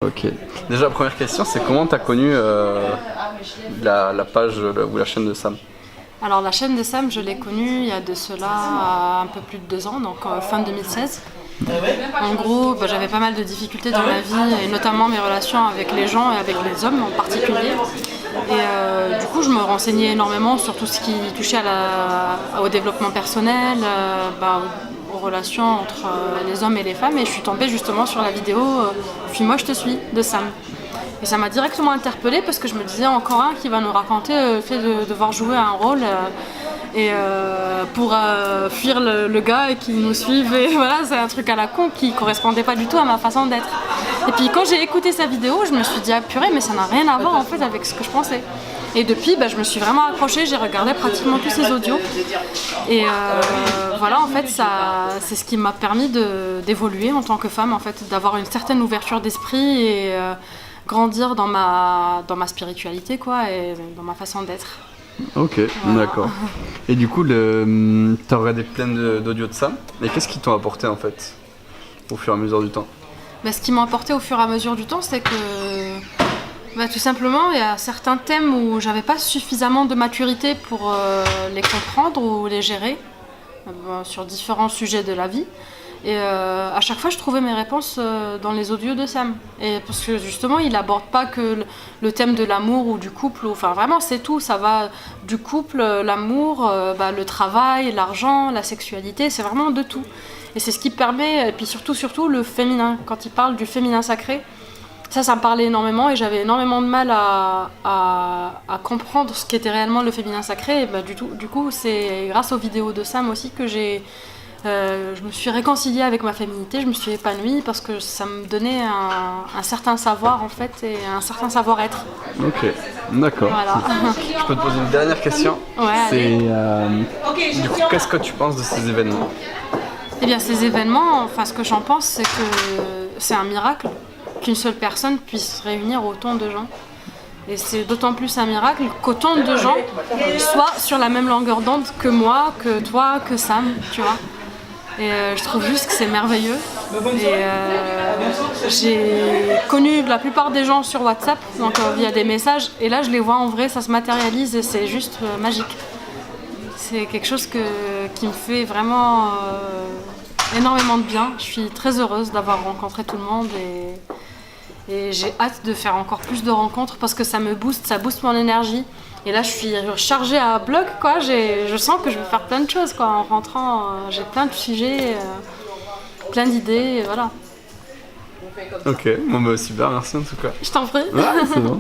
Ok. Déjà, première question, c'est comment tu as connu la page ou la chaîne de Sam? Alors la chaîne de Sam, je l'ai connue il y a de cela un peu plus de 2 ans, donc fin 2016. En gros, j'avais pas mal de difficultés dans ma vie, et notamment mes relations avec les gens et avec les hommes en particulier. Et du coup, je me renseignais énormément sur tout ce qui touchait au développement personnel, aux relations entre les hommes et les femmes. Et je suis tombée justement sur la vidéo Puis moi je te suis de Sam. Et ça m'a directement interpellée parce que je me disais encore un qui va nous raconter le fait de devoir jouer un rôle pour fuir le gars et qui nous suive. Et voilà, c'est un truc à la con qui correspondait pas du tout à ma façon d'être. Et puis quand j'ai écouté sa vidéo, je me suis dit ah purée, mais ça n'a rien à voir en fait avec ce que je pensais. Et depuis, je me suis vraiment accrochée, j'ai regardé pratiquement tous ses audios. Et voilà, en fait, c'est ce qui m'a permis d'évoluer en tant que femme, en fait, d'avoir une certaine ouverture d'esprit et grandir dans ma spiritualité, quoi, et dans ma façon d'être. Ok, voilà. D'accord. Et du coup, t'as regardé plein d'audios de Sam, et qu'est-ce qui t'ont apporté en fait, au fur et à mesure du temps? Ce qui m'a apporté au fur et à mesure du temps, c'est que tout simplement, il y a certains thèmes où j'avais pas suffisamment de maturité pour les comprendre ou les gérer sur différents sujets de la vie. Et à chaque fois, je trouvais mes réponses dans les audios de Sam. Et parce que justement, il aborde pas que le thème de l'amour ou du couple. Enfin, vraiment, c'est tout. Ça va du couple, l'amour, le travail, l'argent, la sexualité. C'est vraiment de tout. Et c'est ce qui permet, et puis surtout le féminin. Quand il parle du féminin sacré, ça me parlait énormément et j'avais énormément de mal à comprendre ce qu'était réellement le féminin sacré. Et du coup, c'est grâce aux vidéos de Sam aussi que je me suis réconciliée avec ma féminité, je me suis épanouie parce que ça me donnait un certain savoir en fait et un certain savoir-être. Ok, d'accord. Voilà. Je peux te poser une dernière question. Ouais, du coup, qu'est-ce que tu penses de ces événements? Eh bien, ces événements, ce que j'en pense, c'est que c'est un miracle qu'une seule personne puisse réunir autant de gens. Et c'est d'autant plus un miracle qu'autant de gens soient sur la même longueur d'onde que moi, que toi, que Sam, tu vois. Et je trouve juste que c'est merveilleux. Et j'ai connu la plupart des gens sur WhatsApp, donc via des messages, et là je les vois en vrai, ça se matérialise et c'est juste magique. C'est quelque chose qui me fait vraiment énormément de bien. Je suis très heureuse d'avoir rencontré tout le monde et j'ai hâte de faire encore plus de rencontres parce que ça booste mon énergie. Et là, je suis chargée à bloc, quoi. Je sens que je vais faire plein de choses, quoi. En rentrant, j'ai plein de sujets, plein d'idées, voilà. Ok, bon super, merci en tout cas. Je t'en prie. Ouais, c'est bon.